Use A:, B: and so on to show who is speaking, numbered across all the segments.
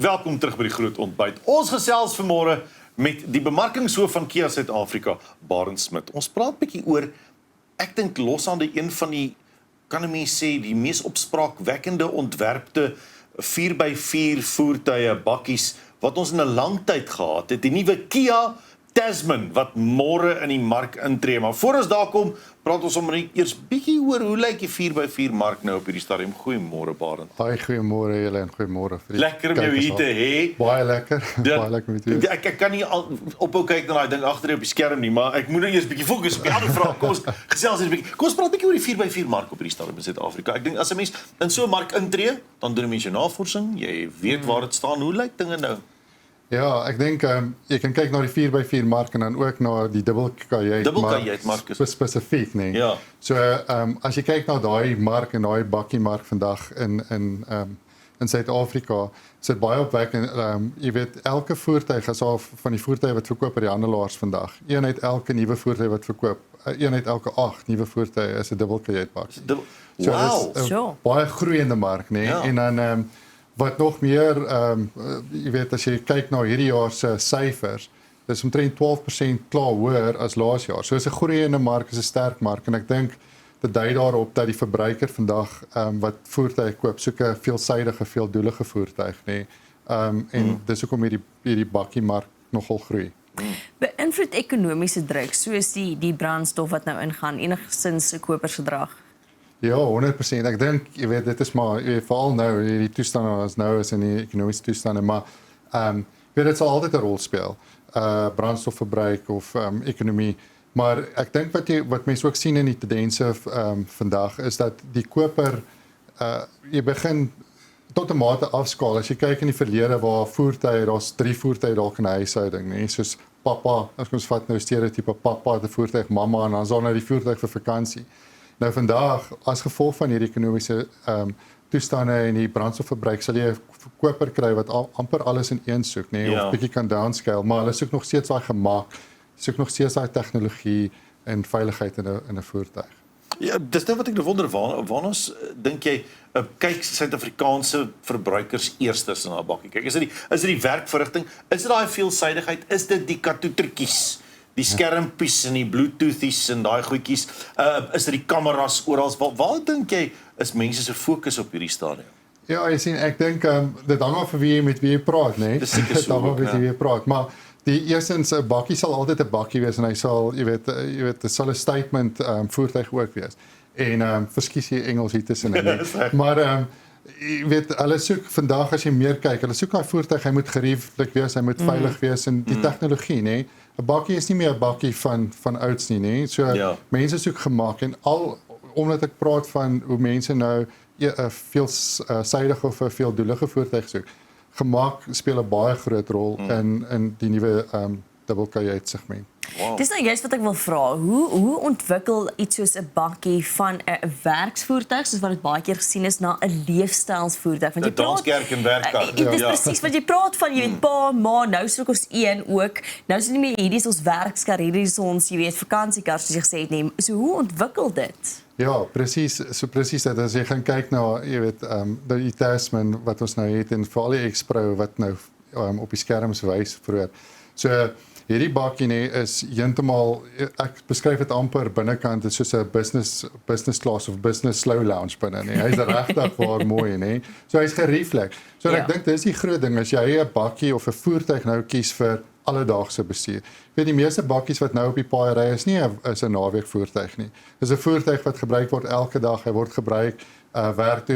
A: Welkom terug by die groot ontbyt. Ons gesels vanmôre met die bemarkingshoof van Kia Suid-Afrika, Barend Smit. Ons praat bietjie oor, ek dink loshande een van die, kan 'n mens sê, die mees opspraakwekkende ontwerpte 4x4 voertuie, bakkies, wat ons in 'n lang tyd gehad het. Die nuwe Kia Tasman, wat môre in die mark intree. Maar voor ons daar kom, praat ons om eers bietjie oor hoe lyk die 4x4 mark nou op hierdie stadium. Goeiemôre, Barend.
B: Hi, goeiemôre julle en goeiemôre vir die
A: Lekker om jou hier te hê.
B: Baie lekker. Baie lekker met jou.
A: Ek kan nie ophou kyk na daai ding agter op die skerm nie, maar ek moet nou eers bietjie fokus op die ander vraag. Kom ons gesels eers bietjie. Kom ons praat bietjie oor die 4x4 mark op hierdie stadium in Suid-Afrika. Ek dink as 'n mens in so 'n mark intree, dan doen 'n mens jou navorsing, jy weet waar dit staan. Hoe lyk dinge nou?
B: Ja, ek dink jy kan kyk na die 4x4 mark en dan ook na die dubbelkajuit mark spesifiek, nee.
A: Ja.
B: So as jy kyk na daai mark en daai bakkie mark vandag in Suid-Afrika, is dit baie opwekkend. Jy weet, elke voertuig is al van die voertuie wat verkoop by die handelaars vandag. Een uit elke nuwe voertuig wat verkoop, een uit elke 8 nuwe voertuie is 'n dubbelkajuitbakkie.
A: Wow.
B: So baie groeiende mark, nee.
A: Ja.
B: En dan wat nog meer, jy weet, as jy kyk na hierdie jaar se syfers, dis omtrent 12% klaar hoër as laas jaar. So is 'n groeiende mark, is 'n sterk mark en ek dink dit dui daarop dat die verbruiker vandag wat voertuie koop, soek 'n veelsidige, veeldoelige voertuig, nee. En dis hoekom hierdie bakkie mark nogal groei.
C: Beïnvloed ekonomiese druk, soos die brandstof wat nou ingaan, enigstens 'n kopersgedrag?
B: Ja, 100%. Ek dink, jy weet, dit is maar veral nou die toestande as nou is in die ekonomiese toestande, maar weet dit sal altyd 'n rol speel. Brandstofverbruik of ekonomie. Maar ek dink wat mense ook sien in die tendense vandag is dat die koper jy begin tot 'n mate afskaal. As jy kyk in die verlede waar voertuie, daar's 3 voertuie dalk in 'n huishouding, nee, soos pappa, as ons vat nou stereotipe pappa, die voertuig, mamma en dan is daar nou die voertuig vir vakansie. Nou vandag, as gevolg van hierdie ekonomiese toestande en die brandstofverbruik, sal jy 'n koper kry wat amper alles in een soek, nee,
A: Ja.
B: of bietjie kan downscale, maar hulle soek nog steeds daai gemak, soek nog steeds daai tegnologie en veiligheid in 'n voertuig.
A: Ja, dis nou wat ek wonder, waarna dink jy kyk Suid-Afrikaanse verbruikers eerstens na 'n bakkie? Kyk, is dit die werkverrigting? Is dit daai veelsidigheid? Is dit die katoetertjies? Die skermpies en die bluetoothies en daai goedjies, is dit die kameras oral? Waar dink jy is mense se fokus op hierdie stadium?
B: Ja, jy sien, ek dink dit hang af met wie jy praat, nee.
A: Dis seker
B: Dit
A: so
B: hang af
A: ook,
B: met wie jy praat, maar eerstens 'n bakkie sal altyd 'n bakkie wees en hy sal, jy weet, dit sal 'n statement voertuig ook wees. En verskuis hier Engels hier tussenin, nee. Maar jy weet, hulle soek vandag as jy meer kyk, hulle soek daai voertuig, hy moet gerieflik wees, hy moet veilig wees en die tegnologie, nee. 'n bakkie is nie meer 'n bakkie van ouds nie, nee. So
A: Ja.
B: mense soek gemak en omdat ek praat van hoe mense nou 'n veelsidige of 'n veeldoelige voertuig soek. Gemak speel 'n baie groot rol in die nuwe dubbelkajuit segment.
A: Wow.
C: Dis nou juist wat ek wil vra. Hoe ontwikkel iets soos 'n bakkie van 'n werksvoertuig, soos wat dit baie keer gesien is, na 'n leefstylsvoertuig? Want jy
A: 'n danskerk en werkkar.
C: Dit is presies wat jy praat van, jy weet, pa, ma, nou soek ons een ook. Nou is dit nie meer hierdie is ons werkskar, hierdie is ons, jy weet, vakansiekar soos jy gesê het nie. So hoe ontwikkel dit?
B: Ja, presies dit. As jy gaan kyk na, jy weet, die Tasman wat ons nou het en veral die X-Pro wat nou op die skerms wys vroeër. So hierdie bakkie nee is heeltemal, ek beskryf dit amper binnekant is soos 'n business class of business slow lounge binne nee. Hy's regtig waar mooi nee. So hy's gerieflik. So
C: Ja.
B: ek dink dis die groot ding as jy 'n bakkie of 'n voertuig nou kies vir alledaagse bestuur. Weet die meeste bakkies wat nou op die paaie ry is nie 'n naweek voertuig nie. Dis 'n voertuig wat gebruik word elke dag. Hy word gebruik werk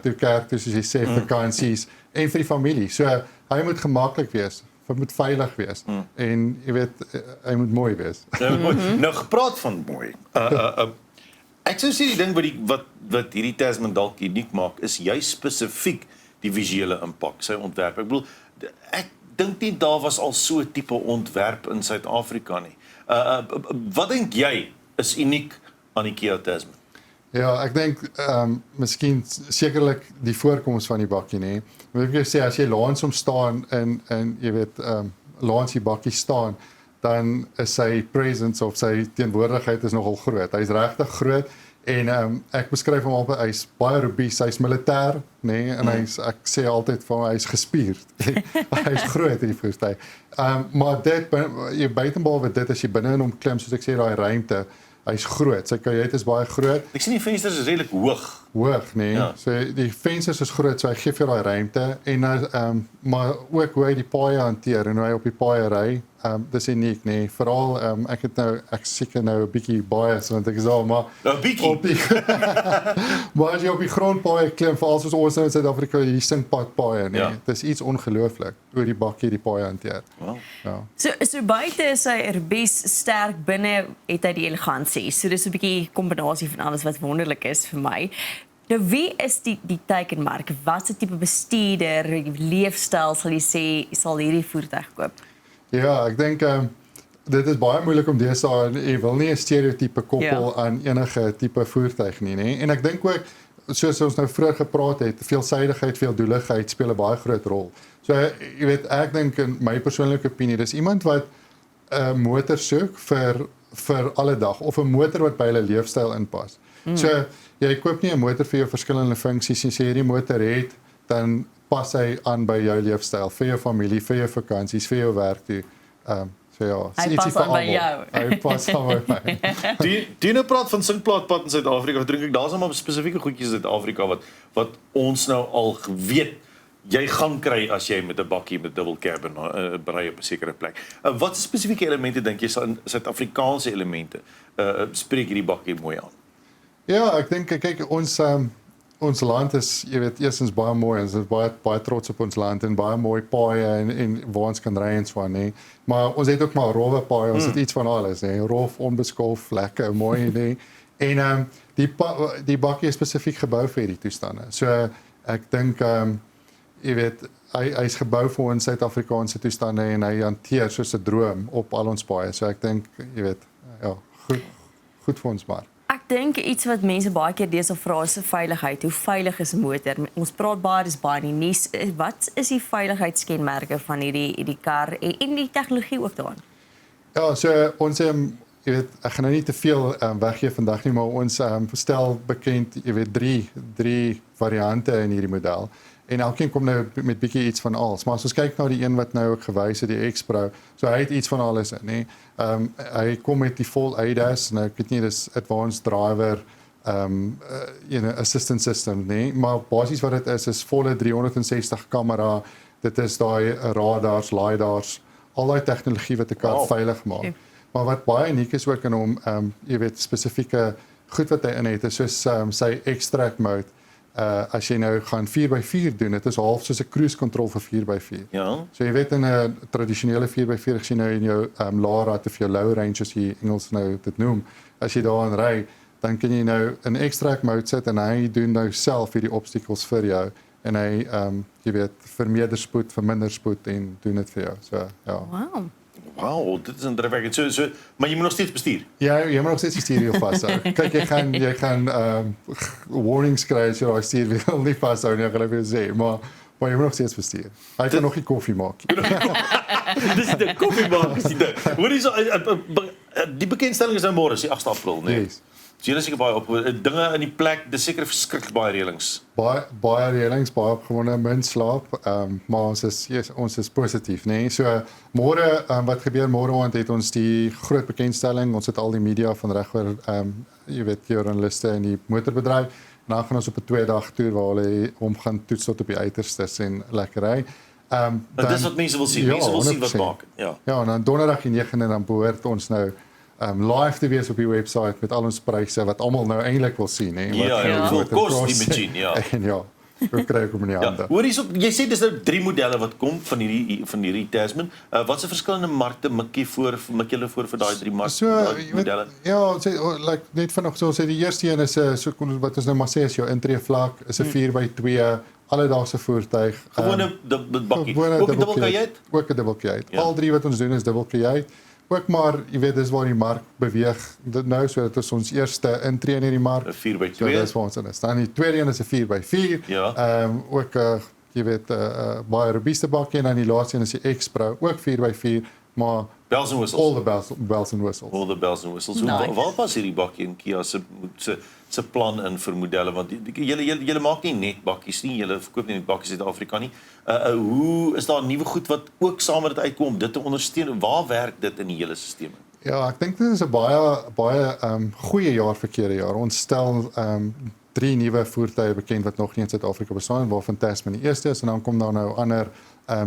B: toe, kerk toe soos jy sê, vakansies en vir die familie. So hy moet gemaklik wees. Hy moet veilig wees en jy weet hy moet mooi wees.
A: Nou gepraat van mooi. Ek sou sê die ding wat hierdie Tasman dalk uniek maak is juis spesifiek die visuele impak, sy ontwerp. Ek bedoel ek dink nie daar was al so 'n tipe ontwerp in Suid-Afrika nie. Wat dink jy is uniek aan die Kia Tasman?
B: Ja, ek dink miskien sekerlik die voorkoms van die bakkie nê. Moet ek sê as jy langs hom staan en jy weet langs die bakkie staan, dan is sy presence of sy teenwoordigheid is nogal groot. Hy's regtig groot En ek beskryf hom altyd, hy's baie robuus, hy's militêr, nee, en ek sê altyd van hy's gespierd. Hy's groot hierdie voertuig. Maar dit buitenbehalwe dit as jy binne in hom klim, soos ek sê daai ruimte, hy's groot. Sy kajuit is baie groot.
A: Ek sien die vensters is redelik hoog.
B: Hoog, nee.
A: Ja.
B: So die vensters is groot, so hy gee vir daai ruimte en maar ook hoe hy die paaie hanteer en hoe hy op die paaie ry. Dis uniek, nee. Veral ek seker nou 'n bietjie bias want ek is al maar
A: 'n bietjie.
B: op die maar as jy op die grondpaaie klim, veral soos ons nou in Suid-Afrika hierdie sinkpadpaaie, nee.
A: Ja.
B: Dis iets ongelooflik hoe die bakkie die paaie hanteer.
A: Wow.
B: Ja.
C: So buite is hy bes sterk, binne het hy die elegansie. So dis 'n bietjie kombinasie van alles wat wonderlik is vir my. Nou wie is die teikenmerk? Watse tipe bestuurder, leefstyl sal jy sê sal hierdie voertuig koop?
B: Ja, ek dink dit is baie moeilik om deesdae jy wil nie 'n stereotype koppel aan enige tipe voertuig nie, nê? En ek dink ook soos ons nou vroeër gepraat het, veelsidigheid, veeldoeligheid speel 'n baie groot rol. So jy weet, ek dink in my persoonlike opinie, dis iemand wat 'n motor soek vir alle dag of 'n motor wat by hulle leefstyl inpas. So jy koop nie 'n motor vir jou verskillende funksies nie, as jy hierdie motor het, dan pas hy aan by jou leefstyl, vir jou familie, vir jou vakansies, vir jou werk toe. So ja,
C: Hy pas aan by jou.
B: Hy pas aan by my.
A: Die nou praat van sinkplaatpad in Suid-Afrika, dink ek daar's maar spesifieke goedjies in Suid-Afrika wat ons nou al geweet jy gaan kry as jy met 'n bakkie met dubbel cabin ry op 'n sekere plek. Wat spesifieke elemente dink jy sal in Suid-Afrikaanse elemente spreek hierdie bakkie mooi aan?
B: Ja, ek dink kyk ons land is, jy weet, eerstens baie mooi. Ons is baie trots op ons land en baie mooi paaie en waar ons kan ry en so aan, nee. Maar ons het ook maar rowwe paaie, ons het iets van alles, nee. Rof, onbeskof, lekker, mooi, nee. En die bakkie is spesifiek gebou vir hierdie toestande. So ek dink jy weet, hy is gebou vir ons Suid-Afrikaanse toestande en hy hanteer soos 'n droom op al ons paaie. So ek dink, jy weet, ja, goed vir ons maar.
C: Ek dink iets wat mense baie keer deesdae vra is veiligheid. Hoe veilig is 'n motor? Ons praat baie, dis baie in die nuus. Wat is die veiligheidskenmerke van hierdie kar en die tegnologie ook daarin?
B: Ja, so ons jy weet, ek gaan nou nie te veel weggee vandag nie, maar ons stel bekend, jy weet, drie variante in hierdie model. En elkeen kom nou met bietjie iets van alles. Maar as ons kyk na die een wat nou ook gewys het, die X-Pro, so hy het iets van alles in, nê. Hy kom met die full ADAS, nou ek weet nie, dis advanced driver assistance system, nê, maar basies wat dit is volle 360 kamera, dit is daai radars, lidars, al daai tegnologie wat 'n kar veilig maak. Okay. Maar wat baie uniek is ook in hom, jy weet, spesifieke goed wat hy in het, is soos sy extract mode. As jy nou gaan 4x4 doen, dit is half soos 'n cruise control vir 4x4.
A: Ja.
B: So jy weet in 'n tradisionele 4x4 as jy nou in jou LARA of jou low range as jy Engels nou dit noem, as jy daarin ry, dan kan jy nou in extract mode sit en hy doen nou self hierdie obstacles vir jou en hy jy weet vermeerder spoed, verminder spoed en doen dit vir jou. So ja.
A: Wow, dit is indrukwekkend. So, maar jy moet nog steeds bestuur.
B: Ja, jy moet nog steeds die stuurwiel vashou. Kyk, jy gaan warnings kry as jy daai stuurwiel nie vashou nie, ek gaan vir jou sê, maar jy moet nog steeds bestuur. Hy kan nog nie koffie maak.
A: Dis die koffiemaak, is dit. Hoor jy so die bekendstelling is nou môre, is die 8 April, nee.
B: Yes.
A: So julle seker baie op dinge in die plek, dis seker verskriklik baie reëlings.
B: Baie reëlings, baie opgewonde, min slaap, maar ons is positief, nee. So môre wat gebeur môre aand het ons die groot bekendstelling, ons het al die media van regoor jy weet joernaliste in die motorbedryf. En dan gaan ons op 'n 2-dag toer waar hulle hom gaan toets tot op die uiterstes en lekker ry.
A: Dis wat mense wil sien.
B: Ja,
A: Mense wil sien wat
B: 100%.
A: maak. Ja.
B: Ja, en dan donderdag die 9de dan behoort ons nou live te wees op die webwerf met al ons pryse wat almal nou eintlik wil sien, hè.
A: Hoeveel kos die masjien, ja.
B: En ja, hoe kry ek hom in die hande?
A: Hoor hierso, jy sê dis nou 3 modelle wat kom van hierdie Tasman. Wat se verskillende markte mik julle voor vir daai 3 markte modelle?
B: Ja, like net vanoggend so sê die eerste een is so wat ons nou maar sê is jou intree vlak is 'n 4x2 alledaagse voertuig.
A: Gewone bakkie. Ook 'n dubbelkajuit?
B: Ook 'n dubbelkajuit. Al 3 wat ons doen is dubbelkajuit. Ook maar, jy weet, dis waar die mark beweeg. Nou so dit is ons eerste intree in hierdie mark.
A: 'n 4x2.
B: So dis waar ons in is. Dan die tweede een is 'n 4x4.
A: Ja.
B: Ook jy weet baie robuuste bakkie en dan die laaste een is die X-Pro, ook 4x4, maar
A: Bells and whistles.
B: all the bells and whistles.
A: All the bells and whistles.
C: Nice.
A: Waar was hierdie bakkie in Kia se plan in vir modelle? Want julle maak nie net bakkies nie, julle verkoop nie net bakkies in Suid-Afrika nie. Hoe is daar nuwe goed wat ook saam met dit uitkom om dit te ondersteun? Waar werk dit in die hele stelsel?
B: Ja, ek dink dit is 'n baie goeie jaar verkeerde jaar. Ons stel 3 nuwe voertuie bekend wat nog nie in Suid-Afrika bestaan, waarvan Tasman die eerste is en dan kom daar nou ander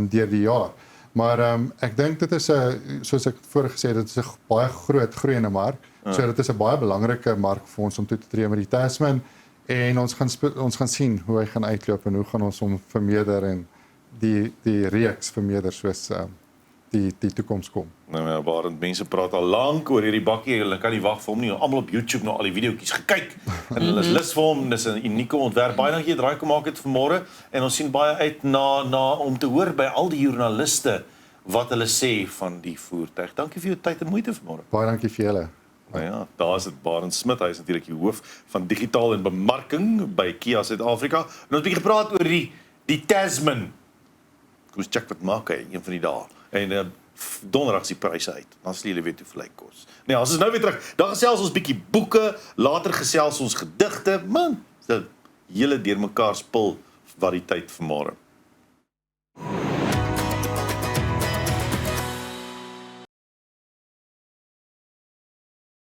B: deur die jaar. Maar ek dink dit is 'n, soos ek voorheen gesê het, dit is 'n baie groot groeiende mark. So dit is 'n baie belangrike mark vir ons om toe te tree met die Tasman en ons gaan sien hoe hy gaan uitloop en hoe gaan ons hom vermeerder en die reeks vermeerder soos die toekoms kom.
A: Nou ja, waar mense praat al lank oor hierdie bakkie, hulle kan nie wag vir hom nie. Almal op YouTube na al die videoetjies gekyk en hulle is lus vir hom. Dis 'n unieke ontwerp. Baie dankie dat jy draai kom maak het vanmôre en ons sien baie uit na om te hoor by al die joernaliste wat hulle sê van die voertuig. Dankie vir jou tyd en moeite vanmôre.
B: Baie dankie vir julle.
A: Nou ja, daar is dit Barend Smit, hy is natuurlik die hoof van digitaal en bemarking by Kia Suid-Afrika. En ons het 'n bietjie gepraat oor die Tasman. Kom ons check wat maak hy een van die dae. En donderdag is die pryse uit. Dan sal julle weet hoeveel hy kos. Nee, ons is nou weer terug. Dan gesels ons bietjie boeke, later gesels ons gedigte. Man, dis 'n hele deurmekaar spul variëteit vanmôre.